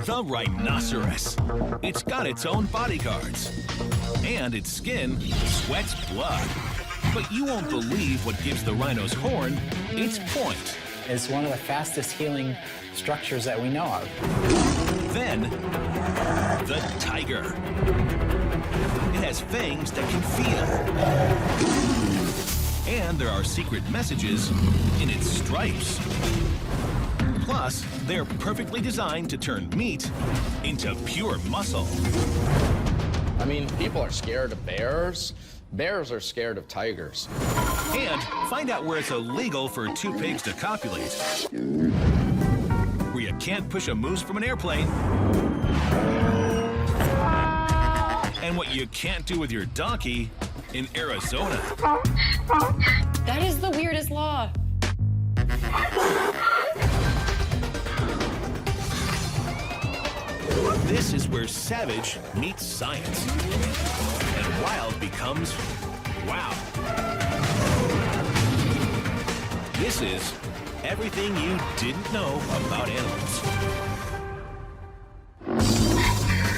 The rhinoceros. It's got its own bodyguards. And its skin sweats blood. But you won't believe what gives the rhino's horn its point. It's one of the fastest healing structures that we know of. Then, the tiger. It has fangs that can feel. And there are secret messages in its stripes. Plus, they're perfectly designed to turn meat into pure muscle. I mean, people are scared of bears. Bears are scared of tigers. And find out where it's illegal for two pigs to copulate. Where you can't push a moose from an airplane. And what you can't do with your donkey in Arizona. That is the weirdest law. This is where savage meets science. And wild becomes wow. This is everything you didn't know about animals.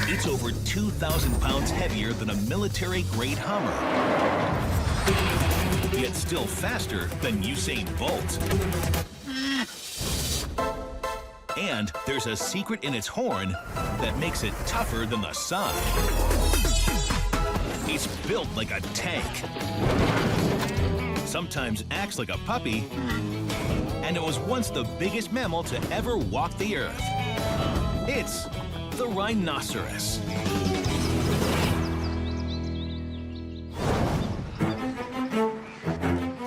It's over 2,000 pounds heavier than a military-grade Hummer. Yet still faster than Usain Bolt. And there's a secret in its horn that makes it tougher than the sun. It's built like a tank. Sometimes acts like a puppy. And it was once the biggest mammal to ever walk the earth. It's the rhinoceros.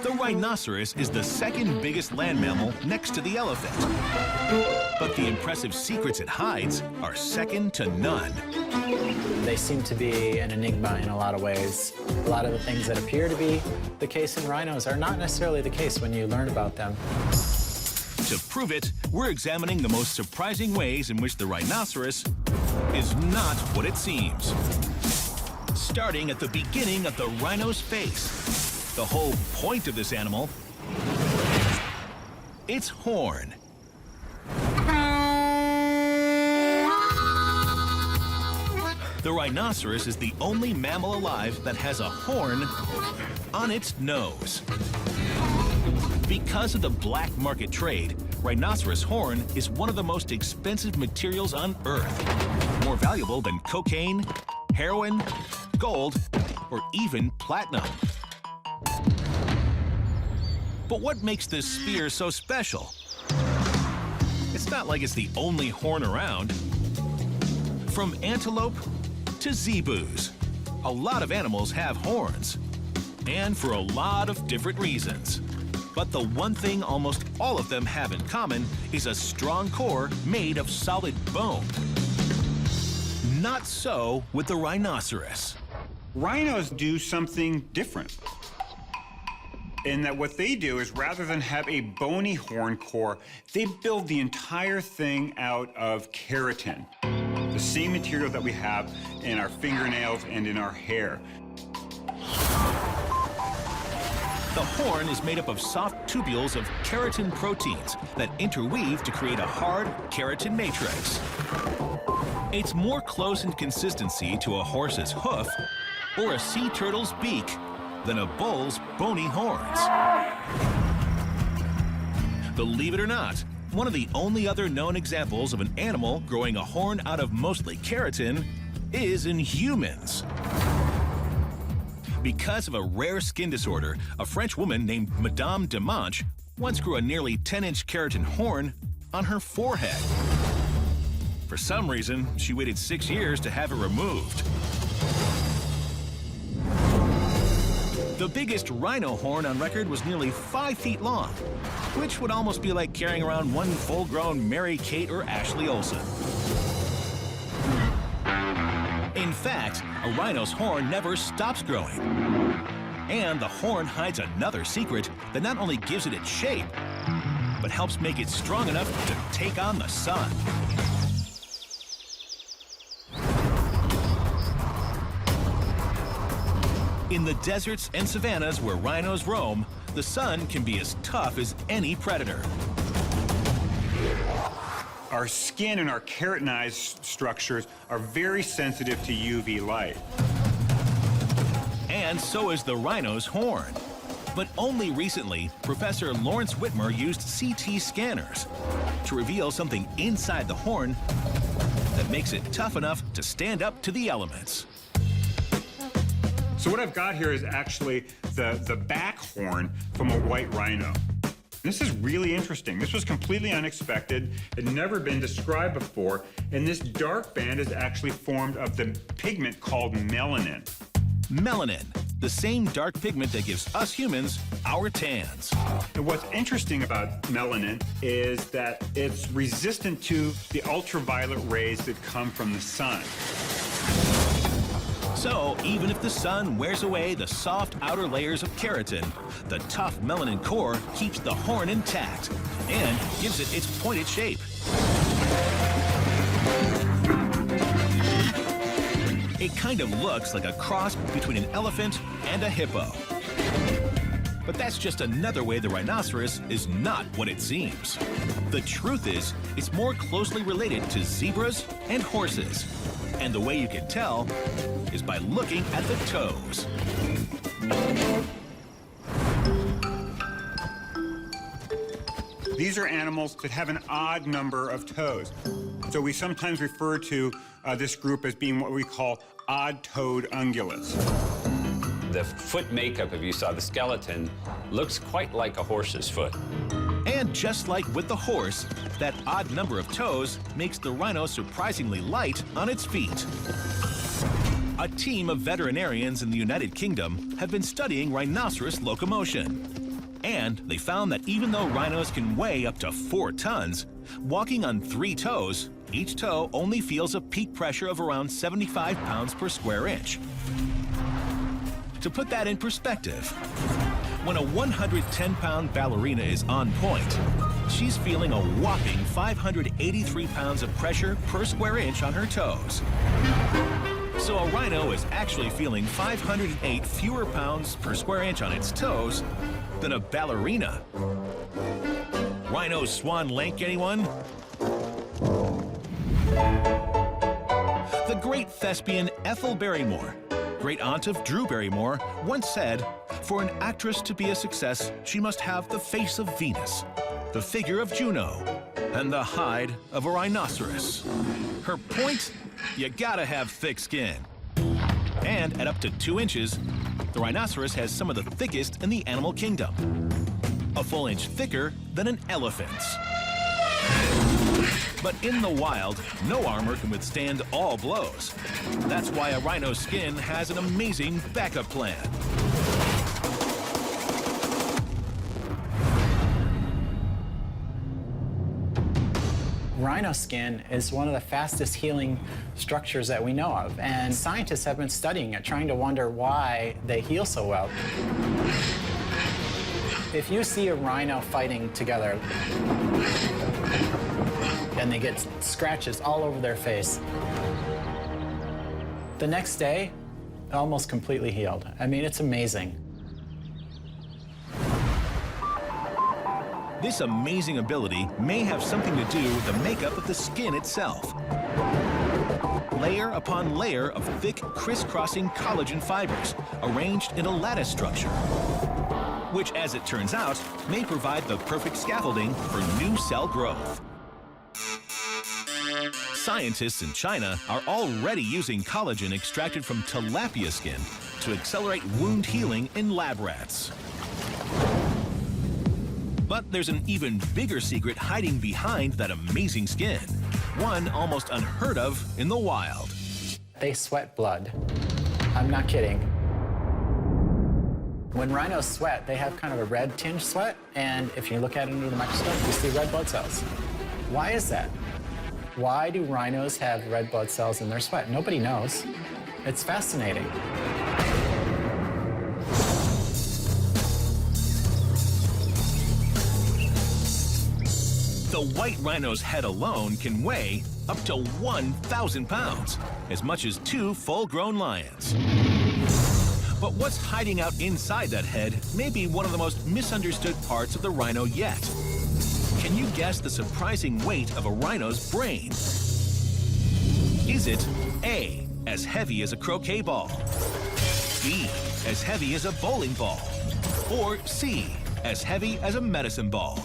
The rhinoceros is the second biggest land mammal next to the elephant. But the impressive secrets it hides are second to none. They seem to be an enigma in a lot of ways. A lot of the things that appear to be the case in rhinos are not necessarily the case when you learn about them. To prove it, we're examining the most surprising ways in which the rhinoceros is not what it seems. Starting at the beginning of the rhino's face. The whole point of this animal, its horn. The rhinoceros is the only mammal alive that has a horn on its nose. Because of the black market trade, rhinoceros horn is one of the most expensive materials on Earth. More valuable than cocaine, heroin, gold, or even platinum. But what makes this spear so special? It's not like it's the only horn around. From antelope to zebus, a lot of animals have horns, and for a lot of different reasons. But the one thing almost all of them have in common is a strong core made of solid bone. Not so with the rhinoceros. Rhinos do something different. In that what they do is rather than have a bony horn core, they build the entire thing out of keratin. The same material that we have in our fingernails and in our hair. The horn is made up of soft tubules of keratin proteins that interweave to create a hard keratin matrix. It's more close in consistency to a horse's hoof or a sea turtle's beak than a bull's bony horns. Believe it or not, one of the only other known examples of an animal growing a horn out of mostly keratin is in humans. Because of a rare skin disorder, a French woman named Madame Demanche once grew a nearly 10-inch keratin horn on her forehead. For some reason, she waited 6 years to have it removed. The biggest rhino horn on record was nearly 5 feet long, which would almost be like carrying around one full-grown Mary-Kate or Ashley Olsen. In fact, a rhino's horn never stops growing. And the horn hides another secret that not only gives it its shape, but helps make it strong enough to take on the sun. In the deserts and savannas where rhinos roam, the sun can be as tough as any predator. Our skin and our keratinized structures are very sensitive to UV light. And so is the rhino's horn. But only recently, Professor Lawrence Whitmer used CT scanners to reveal something inside the horn that makes it tough enough to stand up to the elements. So what I've got here is actually the back horn from a white rhino. This is really interesting. This was completely unexpected. It had never been described before. And this dark band is actually formed of the pigment called melanin. Melanin, the same dark pigment that gives us humans our tans. And what's interesting about melanin is that it's resistant to the ultraviolet rays that come from the sun. So even if the sun wears away the soft outer layers of keratin, the tough melanin core keeps the horn intact and gives it its pointed shape. It kind of looks like a cross between an elephant and a hippo. But that's just another way the rhinoceros is not what it seems. The truth is, it's more closely related to zebras and horses. And the way you can tell is by looking at the toes. These are animals that have an odd number of toes. So we sometimes refer to this group as being what we call odd-toed ungulates. The foot makeup, if you saw the skeleton, looks quite like a horse's foot. And just like with the horse, that odd number of toes makes the rhino surprisingly light on its feet. A team of veterinarians in the United Kingdom have been studying rhinoceros locomotion. And they found that even though rhinos can weigh up to 4 tons, walking on 3 toes, each toe only feels a peak pressure of around 75 pounds per square inch. To put that in perspective, when a 110-pound ballerina is on point, she's feeling a whopping 583 pounds of pressure per square inch on her toes. So a rhino is actually feeling 508 fewer pounds per square inch on its toes than a ballerina. Rhino swan link, anyone? The great thespian Ethel Barrymore, great aunt of Drew Barrymore, once said, "For an actress to be a success, she must have the face of Venus, the figure of Juno, and the hide of a rhinoceros." Her point? You gotta have thick skin. And at up to 2 inches, the rhinoceros has some of the thickest in the animal kingdom. A full inch thicker than an elephant's. But in the wild, no armor can withstand all blows. That's why a rhino skin has an amazing backup plan. Rhino skin is one of the fastest healing structures that we know of, and scientists have been studying it, trying to wonder why they heal so well. If you see a rhino fighting together, and they get scratches all over their face, the next day, almost completely healed. I mean, it's amazing. This amazing ability may have something to do with the makeup of the skin itself. Layer upon layer of thick, crisscrossing collagen fibers arranged in a lattice structure, which, as it turns out, may provide the perfect scaffolding for new cell growth. Scientists in China are already using collagen extracted from tilapia skin to accelerate wound healing in lab rats. But there's an even bigger secret hiding behind that amazing skin, one almost unheard of in the wild. They sweat blood. I'm not kidding. When rhinos sweat, they have kind of a red tinge sweat, and if you look at it under the microscope, you see red blood cells. Why is that? Why do rhinos have red blood cells in their sweat? Nobody knows. It's fascinating. The white rhino's head alone can weigh up to 1,000 pounds, as much as 2 full-grown lions. But what's hiding out inside that head may be one of the most misunderstood parts of the rhino yet. Can you guess the surprising weight of a rhino's brain? Is it A, as heavy as a croquet ball, B, as heavy as a bowling ball, or C, as heavy as a medicine ball?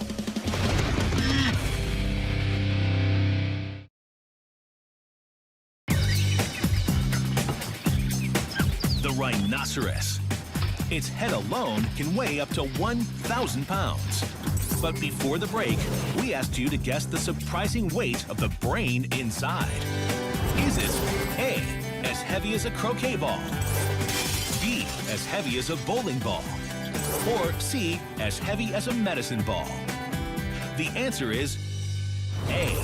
The rhinoceros. Its head alone can weigh up to 1,000 pounds. But before the break, we asked you to guess the surprising weight of the brain inside. Is it A, as heavy as a croquet ball, B, as heavy as a bowling ball, or C, as heavy as a medicine ball? The answer is A,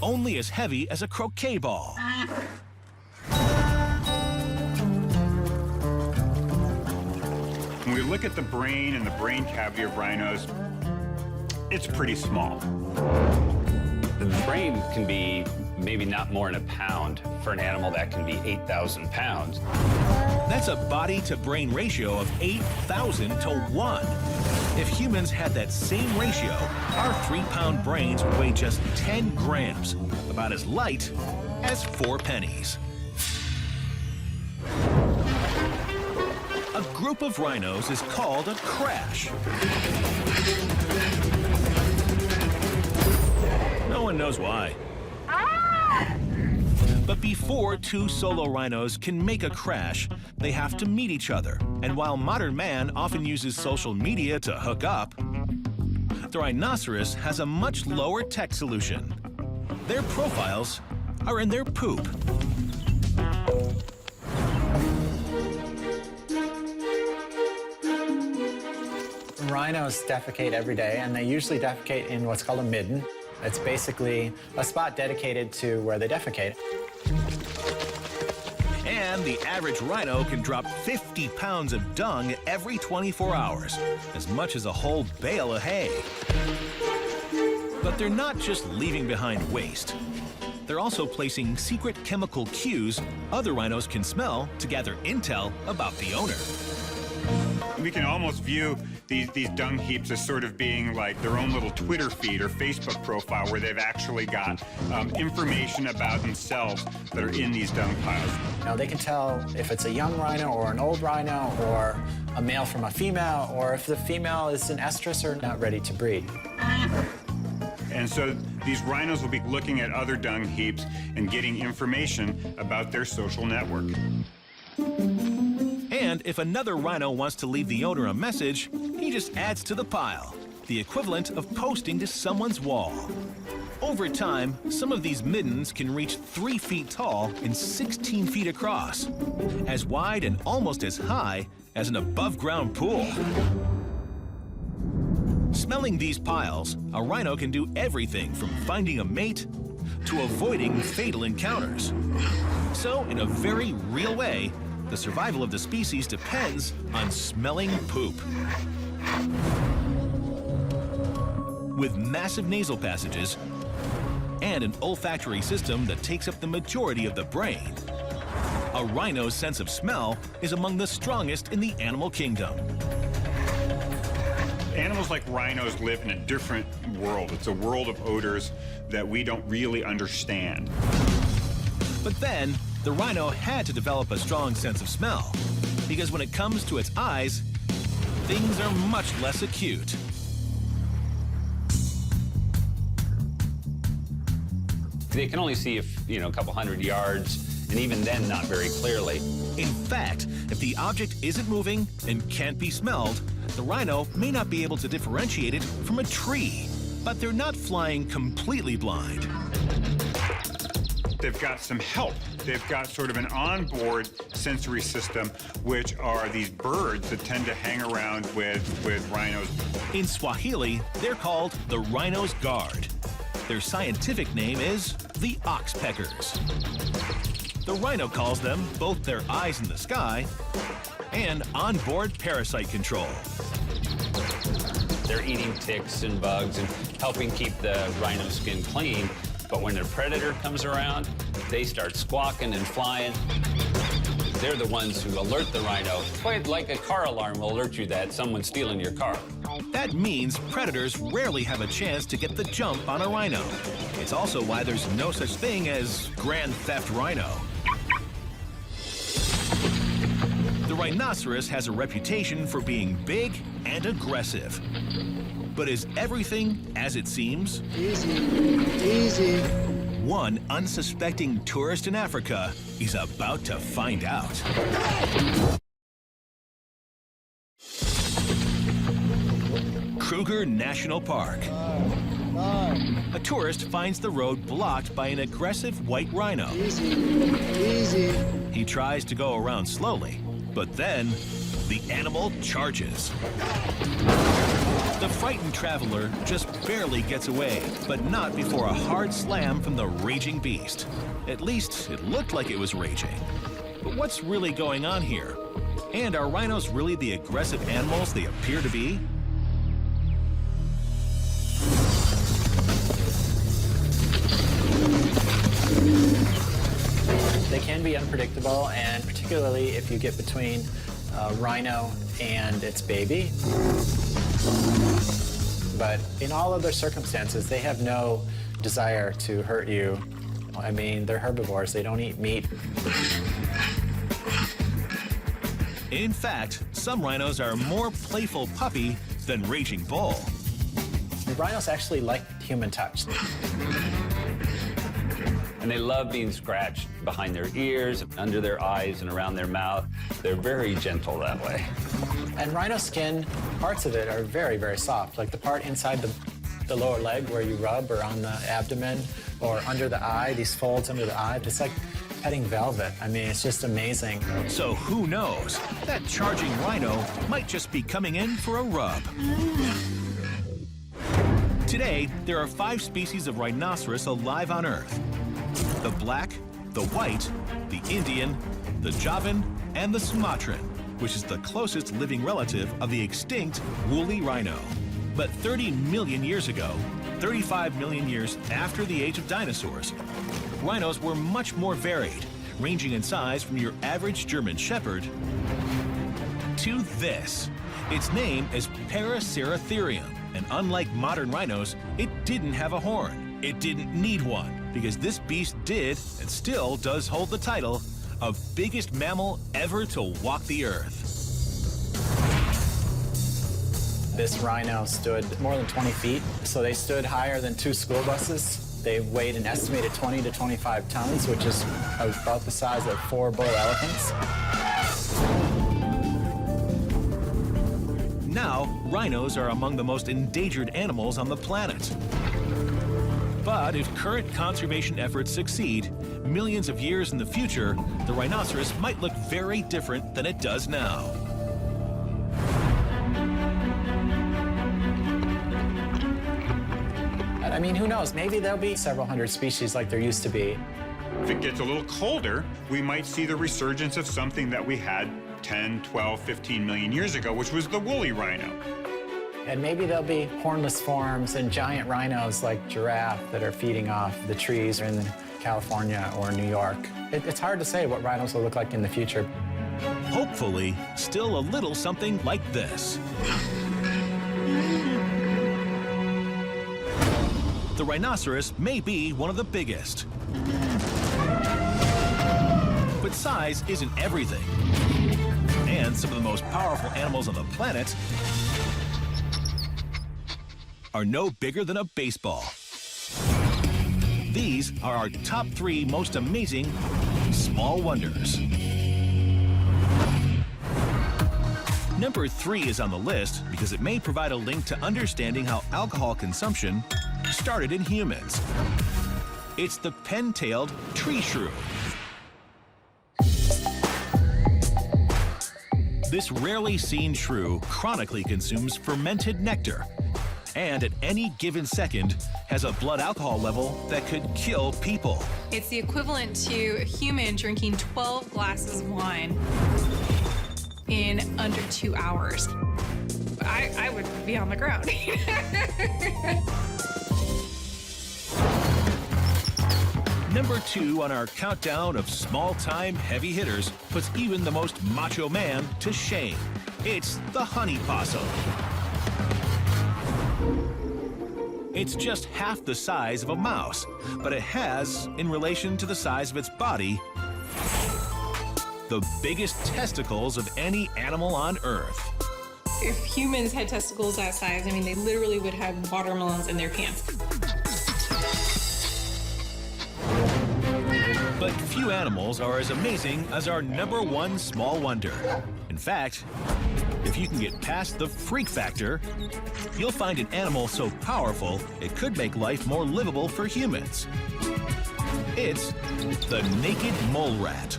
only as heavy as a croquet ball. When we look at the brain and the brain cavity of rhinos, it's pretty small. The brain can be maybe not more than a pound for an animal that can be 8,000 pounds. That's a body-to-brain ratio of 8,000 to 1. If humans had that same ratio, our 3-pound brains would weigh just 10 grams, about as light as 4 pennies. A group of rhinos is called a crash. No one knows why. But before two solo rhinos can make a crash, they have to meet each other. And while modern man often uses social media to hook up, the rhinoceros has a much lower tech solution. Their profiles are in their poop. Rhinos defecate every day, and they usually defecate in what's called a midden. It's basically a spot dedicated to where they defecate. And the average rhino can drop 50 pounds of dung every 24 hours, as much as a whole bale of hay. But they're not just leaving behind waste. They're also placing secret chemical cues other rhinos can smell to gather intel about the owner. We can almost view these dung heaps as sort of being like their own little Twitter feed or Facebook profile where they've actually got information about themselves that are in these dung piles. Now, they can tell if it's a young rhino or an old rhino or a male from a female, or if the female is an estrus or not ready to breed. And so these rhinos will be looking at other dung heaps and getting information about their social network. And if another rhino wants to leave the owner a message, he just adds to the pile, the equivalent of posting to someone's wall. Over time, some of these middens can reach 3 feet tall and 16 feet across, as wide and almost as high as an above-ground pool. Smelling these piles, a rhino can do everything from finding a mate to avoiding fatal encounters. So, in a very real way, the survival of the species depends on smelling poop. With massive nasal passages and an olfactory system that takes up the majority of the brain, a rhino's sense of smell is among the strongest in the animal kingdom. Animals like rhinos live in a different world. It's a world of odors that we don't really understand. But then, the rhino had to develop a strong sense of smell, because when it comes to its eyes, things are much less acute. They can only see a couple hundred yards, and even then not very clearly. In fact, if the object isn't moving and can't be smelled, the rhino may not be able to differentiate it from a tree. But they're not flying completely blind. They've got some help. They've got sort of an onboard sensory system, which are these birds that tend to hang around with rhinos. In Swahili, they're called the rhino's guard. Their scientific name is the oxpeckers. The rhino calls them both their eyes in the sky and onboard parasite control. They're eating ticks and bugs and helping keep the rhino skin clean. But when their predator comes around, they start squawking and flying. They're the ones who alert the rhino, quite like a car alarm will alert you that someone's stealing your car. That means predators rarely have a chance to get the jump on a rhino. It's also why there's no such thing as grand theft rhino. The rhinoceros has a reputation for being big and aggressive. But is everything as it seems? Easy, easy. One unsuspecting tourist in Africa is about to find out. Kruger National Park. A tourist finds the road blocked by an aggressive white rhino. Easy, easy. He tries to go around slowly, but then the animal charges. The frightened traveler just barely gets away, but not before a hard slam from the raging beast. At least it looked like it was raging. But what's really going on here? And are rhinos really the aggressive animals they appear to be? They can be unpredictable, and particularly if you get between a rhino and its baby. But in all other circumstances, they have no desire to hurt you. I mean, they're herbivores. They don't eat meat. In fact, some rhinos are more playful puppy than raging bull. The rhinos actually like human touch. And they love being scratched behind their ears, under their eyes, and around their mouth. They're very gentle that way. And rhino skin, parts of it are very, very soft. Like the part inside the lower leg where you rub, or on the abdomen, or under the eye, these folds under the eye. It's like petting velvet. I mean, it's just amazing. So who knows? That charging rhino might just be coming in for a rub. Today, there are 5 species of rhinoceros alive on Earth. The black, the white, the Indian, the Javan, and the Sumatran, which is the closest living relative of the extinct woolly rhino. But 30 million years ago, 35 million years after the age of dinosaurs, rhinos were much more varied, ranging in size from your average German Shepherd to this. Its name is Paraceratherium, and unlike modern rhinos, it didn't have a horn. It didn't need one, because this beast did, and still does, hold the title of biggest mammal ever to walk the earth. This rhino stood more than 20 feet, so they stood higher than 2 school buses. They weighed an estimated 20 to 25 tons, which is about the size of 4 bull elephants. Now, rhinos are among the most endangered animals on the planet. But if current conservation efforts succeed, millions of years in the future, the rhinoceros might look very different than it does now. I mean, who knows? Maybe there'll be several hundred species like there used to be. If it gets a little colder, we might see the resurgence of something that we had 10, 12, 15 million years ago, which was the woolly rhino. And maybe there'll be hornless forms and giant rhinos like giraffe that are feeding off the trees in California or New York. It's hard to say what rhinos will look like in the future. Hopefully, still a little something like this. The rhinoceros may be one of the biggest. But size isn't everything. And some of the most powerful animals on the planet are no bigger than a baseball. These are our top 3 most amazing small wonders. Number 3 is on the list because it may provide a link to understanding how alcohol consumption started in humans. It's the pen-tailed tree shrew. This rarely seen shrew chronically consumes fermented nectar, and at any given second has a blood alcohol level that could kill people. It's the equivalent to a human drinking 12 glasses of wine in under 2 hours. I would be on the ground. Number 2 on our countdown of small-time heavy hitters puts even the most macho man to shame. It's the honey possum. It's just half the size of a mouse, but it has, in relation to the size of its body, the biggest testicles of any animal on Earth. If humans had testicles that size, I mean, they literally would have watermelons in their pants. But few animals are as amazing as our number 1 small wonder. In fact, if you can get past the freak factor, you'll find an animal so powerful it could make life more livable for humans. It's the naked mole rat.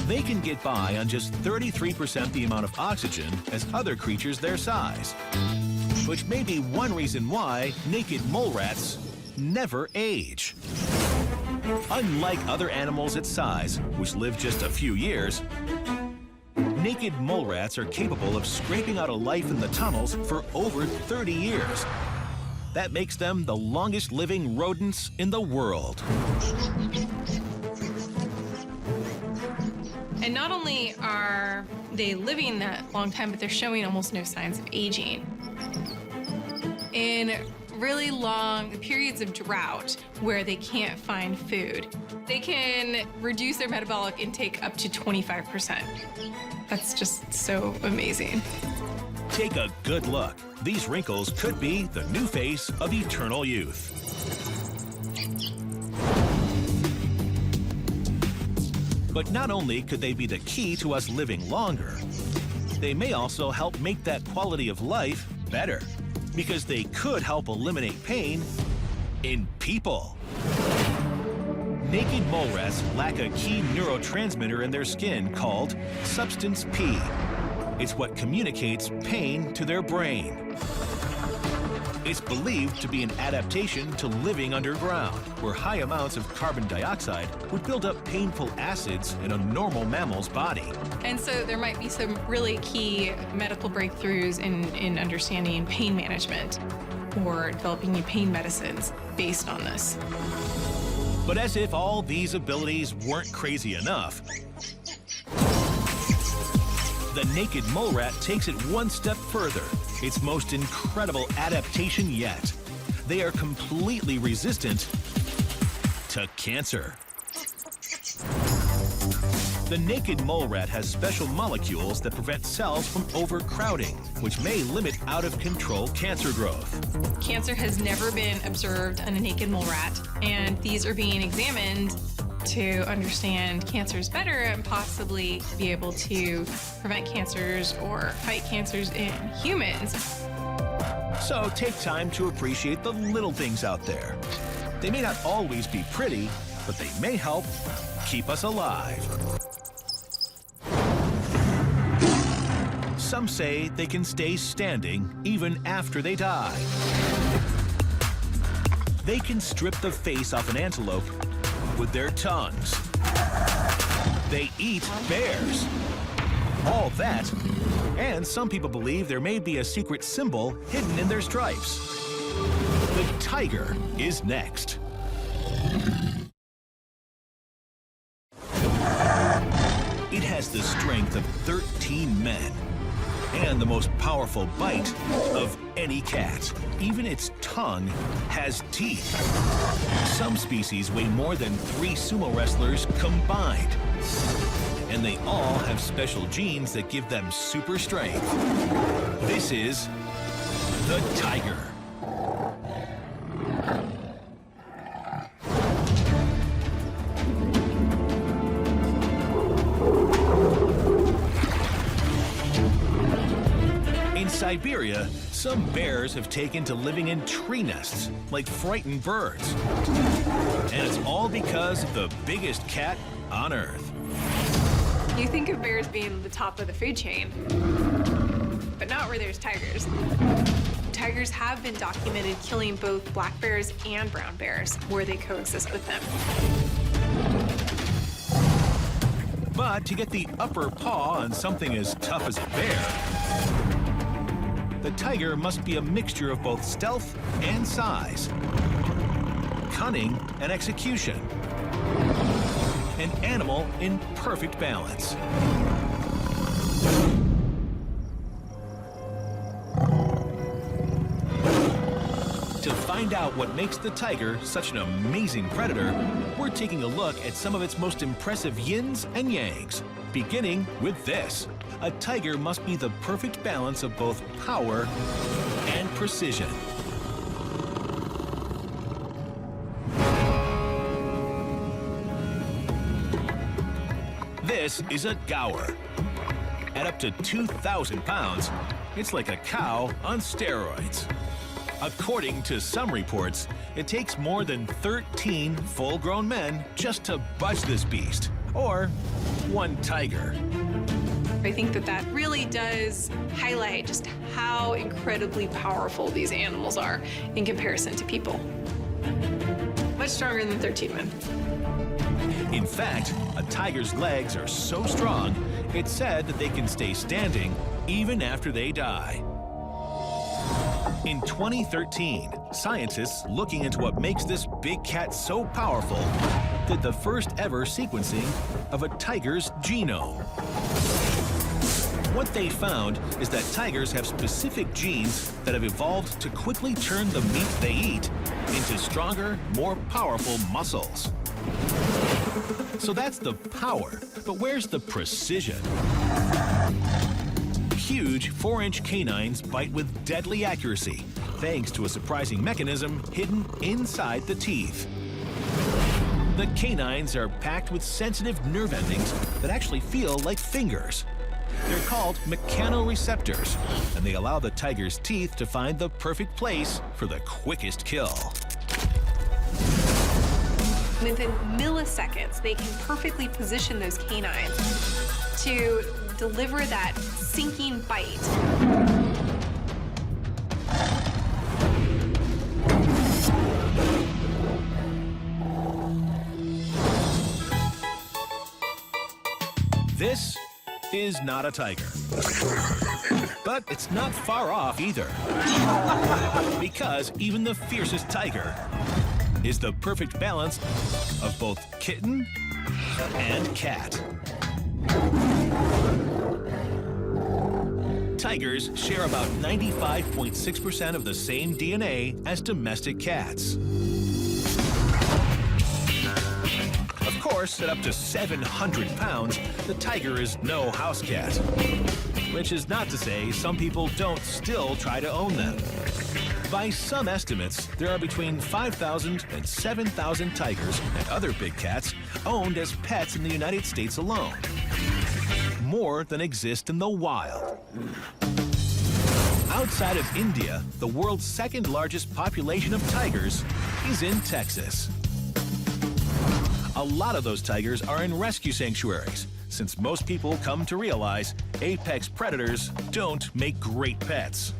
They can get by on just 33% the amount of oxygen as other creatures their size, which may be one reason why naked mole rats never age. Unlike other animals its size, which live just a few years, naked mole rats are capable of scraping out a life in the tunnels for over 30 years. That makes them the longest living rodents in the world. And not only are they living that long time, but they're showing almost no signs of aging. In really long periods of drought where they can't find food, they can reduce their metabolic intake up to 25%. That's just so amazing. Take a good look. These wrinkles could be the new face of eternal youth. But not only could they be the key to us living longer, they may also help make that quality of life better, because they could help eliminate pain in people. Naked mole rats lack a key neurotransmitter in their skin called substance P. It's what communicates pain to their brain. It's believed to be an adaptation to living underground, where high amounts of carbon dioxide would build up painful acids in a normal mammal's body. And so there might be some really key medical breakthroughs in understanding pain management or developing new pain medicines based on this. But as if all these abilities weren't crazy enough, the naked mole rat takes it one step further. Its most incredible adaptation yet. They are completely resistant to cancer. The naked mole rat has special molecules that prevent cells from overcrowding, which may limit out-of-control cancer growth. Cancer has never been observed on a naked mole rat, and these are being examined to understand cancers better and possibly be able to prevent cancers or fight cancers in humans. So take time to appreciate the little things out there. They may not always be pretty, but they may help keep us alive. Some say they can stay standing even after they die. They can strip the face off an antelope with their tongues. They eat bears. All that, and some people believe there may be a secret symbol hidden in their stripes. The tiger is next. It has the strength of 13 men and the most powerful bite of any cat. Even its tongue has teeth. Some species weigh more than 3 sumo wrestlers combined. And they all have special genes that give them super strength. This is the tiger. In Siberia, some bears have taken to living in tree nests like frightened birds. And it's all because of the biggest cat on Earth. You think of bears being the top of the food chain, but not where there's tigers. Tigers have been documented killing both black bears and brown bears where they coexist with them. But to get the upper paw on something as tough as a bear, the tiger must be a mixture of both stealth and size, cunning and execution, an animal in perfect balance. To find out what makes the tiger such an amazing predator, we're taking a look at some of its most impressive yins and yangs, beginning with this. A tiger must be the perfect balance of both power and precision. This is a gaur. At up to 2,000 pounds, it's like a cow on steroids. According to some reports, it takes more than 13 full-grown men just to budge this beast, or one tiger. I think that really does highlight just how incredibly powerful these animals are in comparison to people. Much stronger than 13 men. In fact, a tiger's legs are so strong, it's said that they can stay standing even after they die. In 2013, scientists looking into what makes this big cat so powerful did the first ever sequencing of a tiger's genome. What they found is that tigers have specific genes that have evolved to quickly turn the meat they eat into stronger, more powerful muscles. So that's the power, but where's the precision? Huge 4-inch canines bite with deadly accuracy, thanks to a surprising mechanism hidden inside the teeth. The canines are packed with sensitive nerve endings that actually feel like fingers. They're called mechanoreceptors, and they allow the tiger's teeth to find the perfect place for the quickest kill. Within milliseconds, they can perfectly position those canines to deliver that sinking bite. This is not a tiger. But it's not far off either. Because even the fiercest tiger is the perfect balance of both kitten and cat. Tigers share about 95.6% of the same DNA as domestic cats. Of course, at up to 700 pounds, the tiger is no house cat. Which is not to say some people don't still try to own them. By some estimates, there are between 5,000 and 7,000 tigers and other big cats owned as pets in the United States alone. More than exist in the wild. Outside of India, the world's second largest population of tigers is in Texas. A lot of those tigers are in rescue sanctuaries, since most people come to realize apex predators don't make great pets.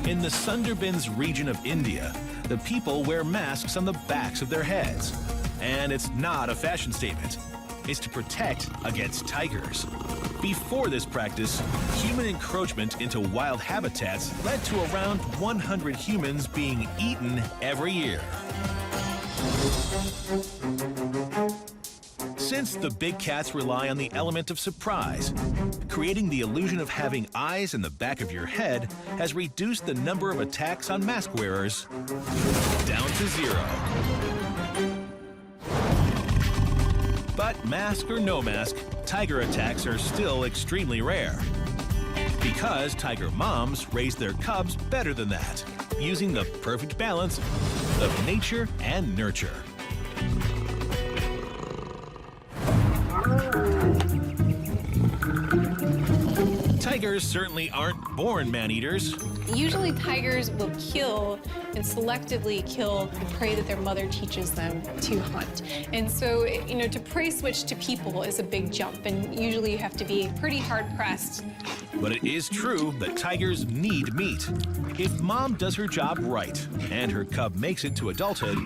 In the Sundarbans region of India, the people wear masks on the backs of their heads. And it's not a fashion statement. It's to protect against tigers. Before this practice, human encroachment into wild habitats led to around 100 humans being eaten every year. Since the big cats rely on the element of surprise, creating the illusion of having eyes in the back of your head has reduced the number of attacks on mask wearers down to 0. But mask or no mask, tiger attacks are still extremely rare. Because tiger moms raise their cubs better than that, using the perfect balance of nature and nurture. Tigers certainly aren't born man-eaters. Usually tigers will kill and selectively kill the prey that their mother teaches them to hunt. And so, to prey switch to people is a big jump, and usually you have to be pretty hard-pressed But it is true that tigers need meat. If mom does her job right and her cub makes it to adulthood,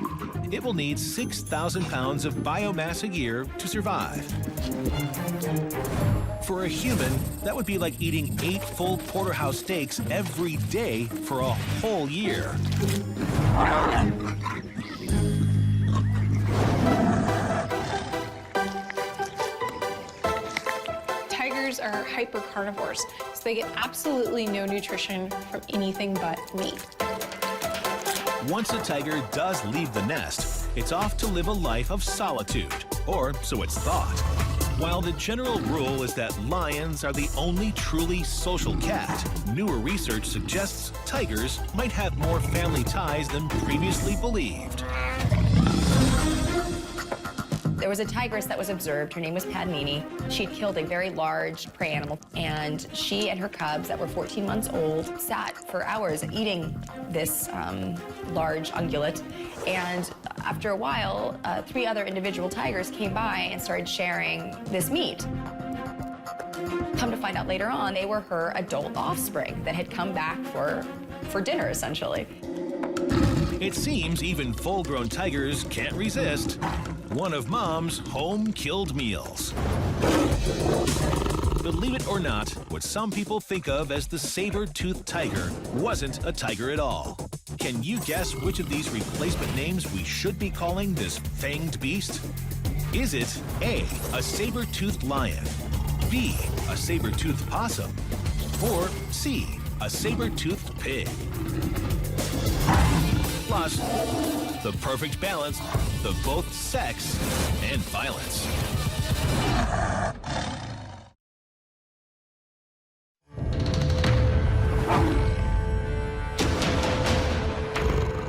it will need 6,000 pounds of biomass a year to survive. For a human, that would be like eating 8 full porterhouse steaks every day for a whole year. Tigers are hypercarnivores, so they get absolutely no nutrition from anything but meat. Once a tiger does leave the nest, it's off to live a life of solitude, or so it's thought. While the general rule is that lions are the only truly social cat, newer research suggests tigers might have more family ties than previously believed. There was a tigress that was observed. Her name was Padmini. She'd killed a very large prey animal, and she and her cubs that were 14 months old sat for hours eating this large ungulate. And after a while, 3 other individual tigers came by and started sharing this meat. Come to find out later on, they were her adult offspring that had come back for dinner, essentially. It seems even full-grown tigers can't resist one of mom's home-killed meals. Believe it or not, what some people think of as the Saber-Tooth Tiger wasn't a tiger at all. Can you guess which of these replacement names we should be calling this fanged beast? Is it A, a saber-toothed lion, B, a saber-toothed possum, or C, a saber-toothed pig? Plus, the perfect balance of both sex and violence.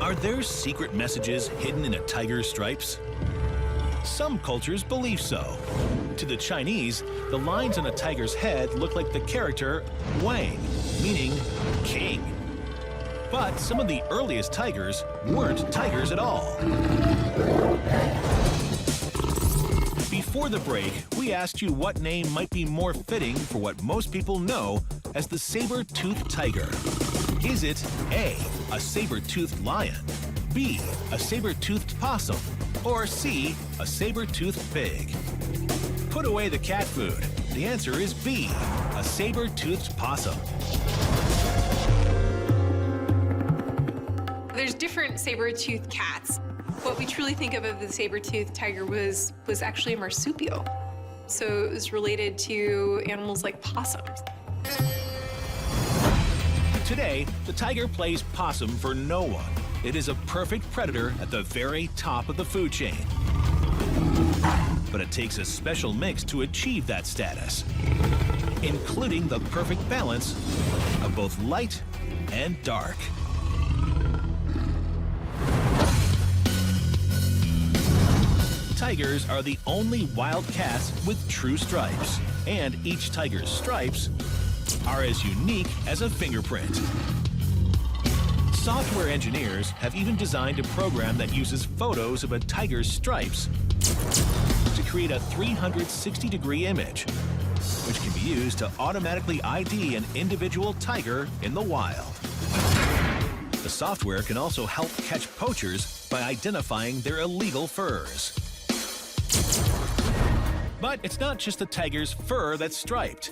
Are there secret messages hidden in a tiger's stripes? Some cultures believe so. To the Chinese, the lines on a tiger's head look like the character Wang, meaning king. But some of the earliest tigers weren't tigers at all. Before the break, we asked you what name might be more fitting for what most people know as the saber-toothed tiger. Is it A, a saber-toothed lion, B, a saber-toothed possum, or C, a saber-toothed pig? Put away the cat food. The answer is B, a saber-toothed possum. There's different saber-toothed cats. What we truly think of the saber-toothed tiger was actually a marsupial. So it was related to animals like possums. Today, the tiger plays possum for no one. It is a perfect predator at the very top of the food chain. But it takes a special mix to achieve that status, including the perfect balance of both light and dark. Tigers are the only wild cats with true stripes, and each tiger's stripes are as unique as a fingerprint. Software engineers have even designed a program that uses photos of a tiger's stripes to create a 360-degree image, which can be used to automatically ID an individual tiger in the wild. The software can also help catch poachers by identifying their illegal furs. But it's not just the tiger's fur that's striped.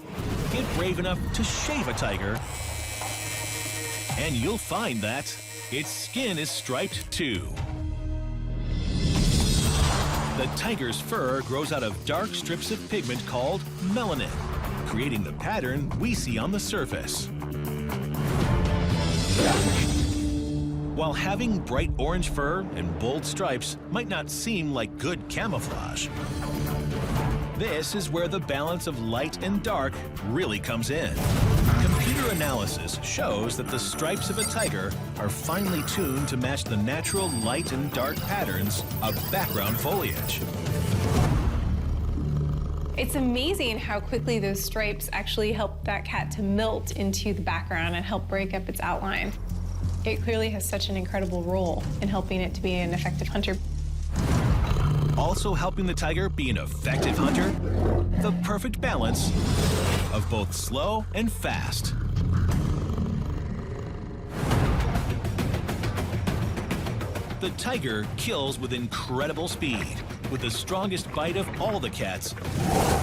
Get brave enough to shave a tiger, and you'll find that its skin is striped too. The tiger's fur grows out of dark strips of pigment called melanin, creating the pattern we see on the surface. While having bright orange fur and bold stripes might not seem like good camouflage, this is where the balance of light and dark really comes in. Computer analysis shows that the stripes of a tiger are finely tuned to match the natural light and dark patterns of background foliage. It's amazing how quickly those stripes actually help that cat to melt into the background and help break up its outline. It clearly has such an incredible role in helping it to be an effective hunter. Also helping the tiger be an effective hunter, the perfect balance of both slow and fast. The tiger kills with incredible speed. With the strongest bite of all the cats,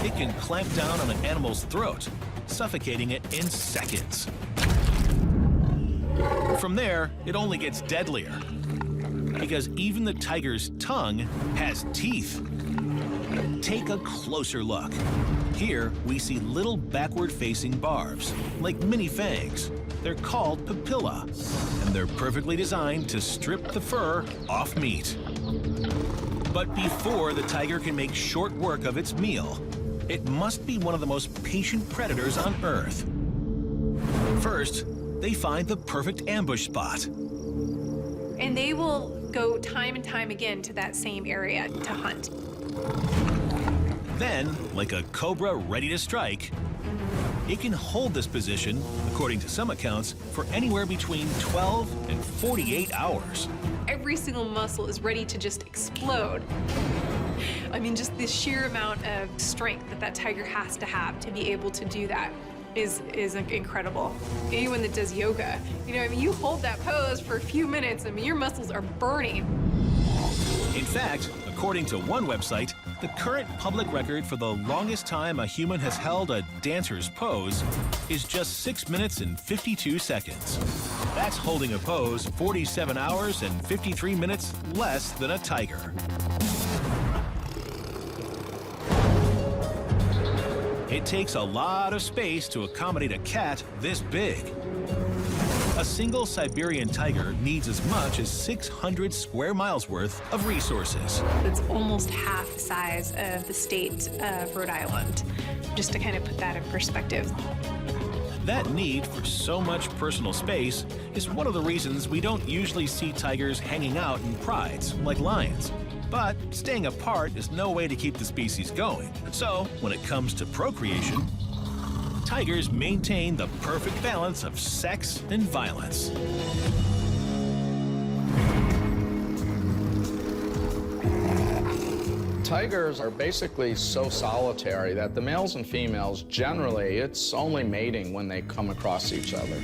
it can clamp down on an animal's throat, suffocating it in seconds. From there, it only gets deadlier, because even the tiger's tongue has teeth. Take a closer look. Here, we see little backward-facing barbs, like mini fangs. They're called papilla, and they're perfectly designed to strip the fur off meat. But before the tiger can make short work of its meal, it must be one of the most patient predators on Earth. First, they find the perfect ambush spot. And they will go time and time again to that same area to hunt. Then, like a cobra ready to strike, it can hold this position, according to some accounts, for anywhere between 12 and 48 hours. Every single muscle is ready to just explode. I mean, just the sheer amount of strength that that tiger has to have to be able to do that is incredible. Anyone that does yoga, I mean, you hold that pose for a few minutes, I mean, your muscles are burning. In fact, according to one website, the current public record for the longest time a human has held a dancer's pose is just 6 minutes and 52 seconds. That's holding a pose 47 hours and 53 minutes less than a tiger. It takes a lot of space to accommodate a cat this big. A single Siberian tiger needs as much as 600 square miles worth of resources. It's almost half the size of the state of Rhode Island, just to kind of put that in perspective. That need for so much personal space is one of the reasons we don't usually see tigers hanging out in prides like lions. But staying apart is no way to keep the species going. So when it comes to procreation, tigers maintain the perfect balance of sex and violence. Tigers are basically so solitary that the males and females, generally, it's only mating when they come across each other.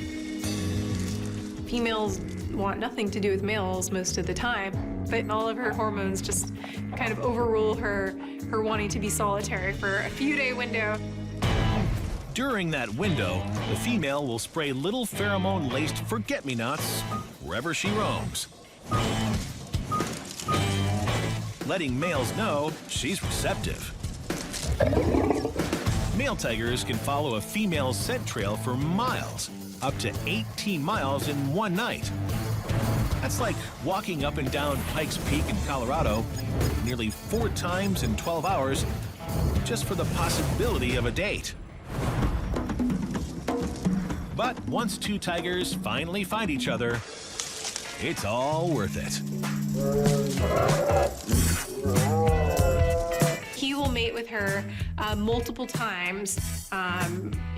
Females want nothing to do with males most of the time, but all of her hormones just kind of overrule her wanting to be solitary for a few-day window. During that window, the female will spray little pheromone-laced forget-me-nots wherever she roams, letting males know she's receptive. Male tigers can follow a female's scent trail for miles, up to 18 miles in one night. That's like walking up and down Pikes Peak in Colorado nearly 4 times in 12 hours just for the possibility of a date. But once two tigers finally find each other, it's all worth it. He will mate with her multiple times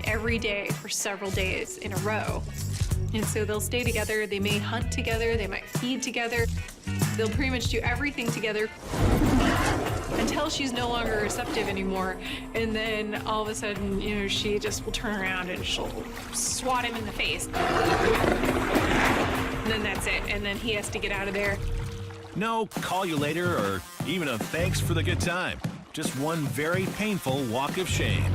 every day for several days in a row. And so they'll stay together, they may hunt together, they might feed together. They'll pretty much do everything together until she's no longer receptive anymore. And then all of a sudden, she just will turn around and she'll swat him in the face. And then that's it. And then he has to get out of there. No call you later or even a thanks for the good time. Just one very painful walk of shame.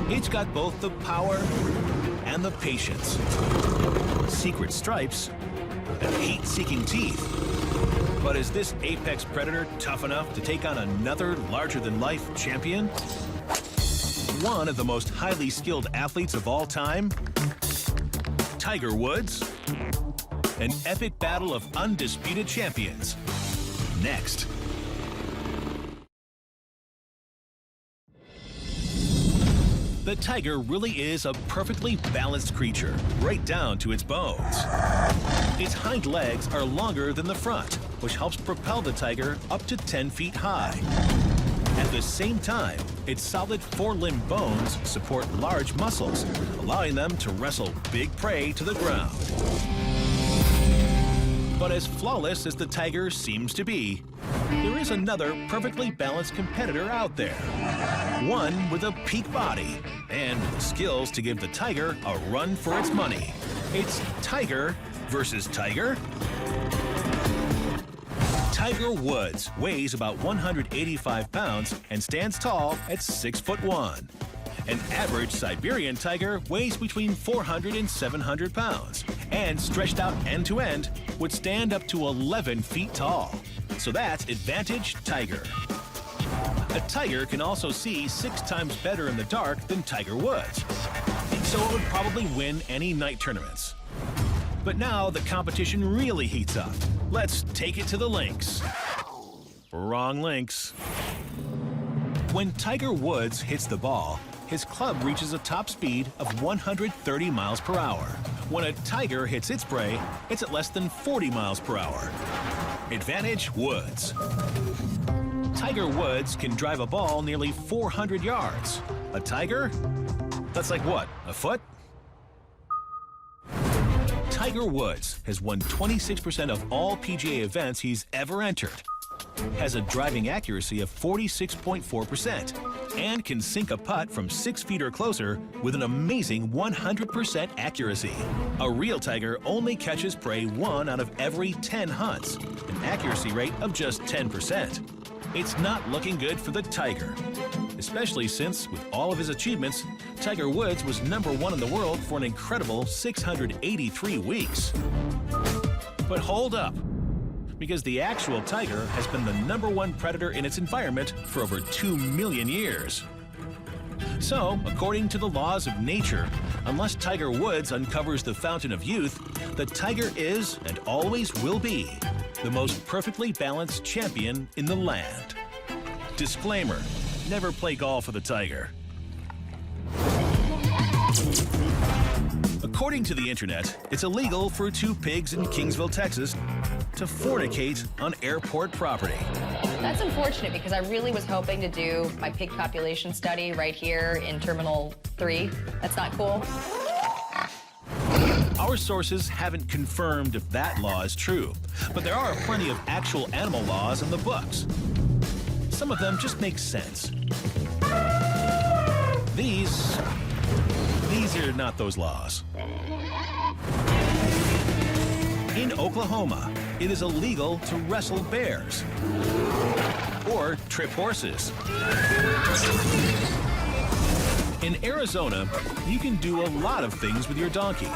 It's got both the power and the patience, secret stripes, and hate-seeking teeth. But is this apex predator tough enough to take on another larger-than-life champion? One of the most highly skilled athletes of all time? Tiger Woods? An epic battle of undisputed champions. Next. The tiger really is a perfectly balanced creature, right down to its bones. Its hind legs are longer than the front, which helps propel the tiger up to 10 feet high. At the same time, its solid four-limb bones support large muscles, allowing them to wrestle big prey to the ground. But as flawless as the tiger seems to be, There is another perfectly balanced competitor out there. One with a peak body and with the skills to give the tiger a run for its money. It's tiger versus tiger. Tiger Woods weighs about 185 pounds and stands tall at 6'1". An average Siberian tiger weighs between 400 and 700 pounds, and stretched out end to end would stand up to 11 feet tall. So that's advantage tiger. A tiger can also see 6 times better in the dark than Tiger Woods, so it would probably win any night tournaments. But now the competition really heats up. Let's take it to the links. Wrong links. When Tiger Woods hits the ball, his club reaches a top speed of 130 miles per hour. When a tiger hits its prey, it's at less than 40 miles per hour. Advantage Woods. Tiger Woods can drive a ball nearly 400 yards. A tiger? That's like what, a foot? Tiger Woods has won 26% of all PGA events he's ever entered, has a driving accuracy of 46.4%, and can sink a putt from 6 feet or closer with an amazing 100% accuracy. A real tiger only catches prey 1 out of every 10 hunts, an accuracy rate of just 10%. It's not looking good for the tiger, especially since, with all of his achievements, Tiger Woods was #1 in the world for an incredible 683 weeks. But hold up, because the actual tiger has been the #1 predator in its environment for over 2 million years. So, according to the laws of nature, unless Tiger Woods uncovers the fountain of youth, the tiger is, and always will be, the most perfectly balanced champion in the land. Disclaimer: never play golf with a tiger. According to the internet, it's illegal for 2 pigs in Kingsville, Texas, to fornicate on airport property. That's unfortunate because I really was hoping to do my pig population study right here in Terminal 3. That's not cool. Our sources haven't confirmed if that law is true, but there are plenty of actual animal laws in the books. Some of them just make sense. These are not those laws. In Oklahoma, it is illegal to wrestle bears or trip horses. In Arizona, you can do a lot of things with your donkey,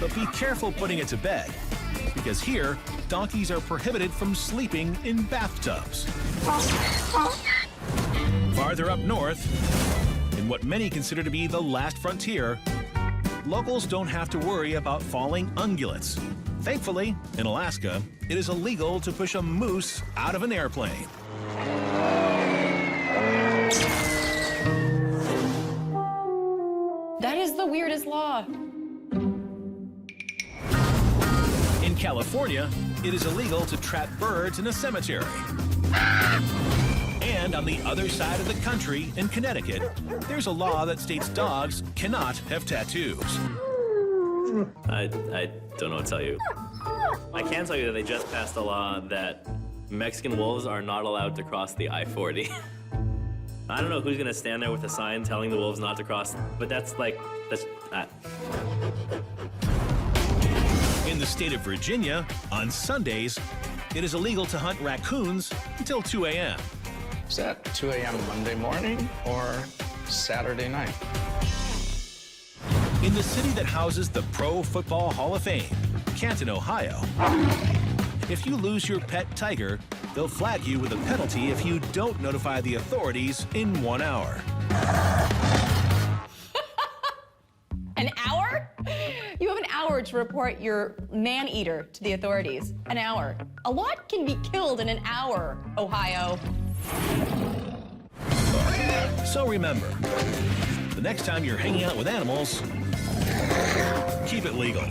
but be careful putting it to bed, because here, donkeys are prohibited from sleeping in bathtubs. Farther up north, in what many consider to be the last frontier, locals don't have to worry about falling ungulates. Thankfully, in Alaska, it is illegal to push a moose out of an airplane. That is the weirdest law. In California, it is illegal to trap birds in a cemetery. And on the other side of the country, in Connecticut, there's a law that states dogs cannot have tattoos. I don't know what to tell you. I can tell you that they just passed a law that Mexican wolves are not allowed to cross the I-40. I don't know who's gonna stand there with a sign telling the wolves not to cross, but that's. In the state of Virginia, on Sundays, it is illegal to hunt raccoons until 2 a.m. Is that 2 a.m. Monday morning or Saturday night? In the city that houses the Pro Football Hall of Fame, Canton, Ohio, if you lose your pet tiger, they'll flag you with a penalty if you don't notify the authorities in 1 hour. An hour? You have an hour to report your man-eater to the authorities. An hour. A lot can be killed in an hour, Ohio. So remember, the next time you're hanging out with animals, keep it legal.